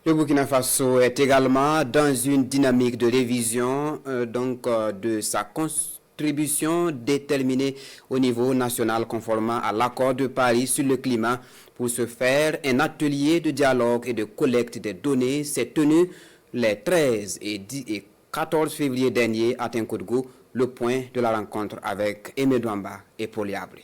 Le Burkina Faso est également dans une dynamique de révision de sa contribution déterminée au niveau national conformément à l'accord de Paris sur le climat. Pour ce faire, un atelier de dialogue et de collecte des données s'est tenu les 13 et 14 février dernier à Tinkoudgou, le point de la rencontre avec Aimé Douamba et Paul Abri.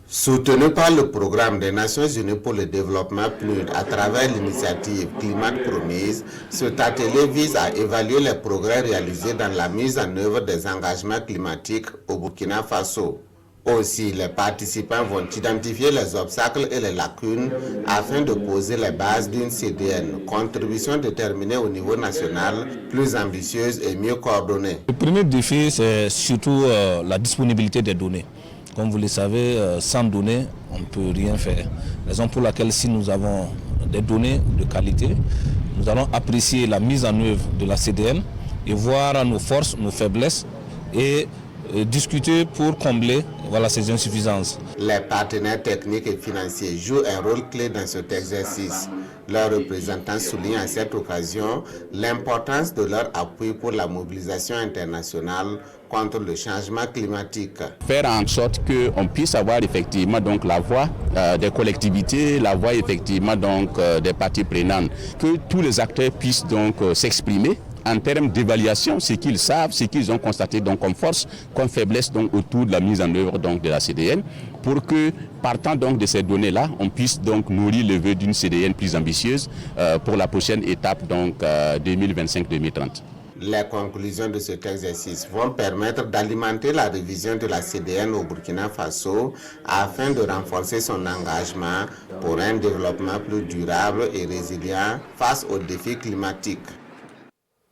Soutenu par le programme des Nations Unies pour le développement PNUD à travers l'initiative Climat Promise, cet atelier vise à évaluer les progrès réalisés dans la mise en œuvre des engagements climatiques au Burkina Faso. Aussi, les participants vont identifier les obstacles et les lacunes afin de poser les bases d'une CDN, contribution déterminée au niveau national, plus ambitieuse et mieux coordonnée. Le premier défi, c'est surtout la disponibilité des données. Comme vous le savez, sans données, on ne peut rien faire. Raison pour laquelle, si nous avons des données de qualité, nous allons apprécier la mise en œuvre de la CDN et voir nos forces, nos faiblesses et discuter pour combler ces insuffisances. Les partenaires techniques et financiers jouent un rôle clé dans cet exercice. Leurs représentants soulignent à cette occasion l'importance de leur appui pour la mobilisation internationale contre le changement climatique. Faire en sorte qu'on puisse avoir effectivement donc la voix des collectivités, la voix effectivement donc des parties prenantes, que tous les acteurs puissent donc s'exprimer en termes d'évaluation, ce qu'ils savent, ce qu'ils ont constaté donc comme force, comme faiblesse donc autour de la mise en œuvre donc de la CDN, pour que partant donc de ces données-là, on puisse donc nourrir le vœu d'une CDN plus ambitieuse pour la prochaine étape donc 2025-2030. Les conclusions de cet exercice vont permettre d'alimenter la révision de la CDN au Burkina Faso afin de renforcer son engagement pour un développement plus durable et résilient face aux défis climatiques.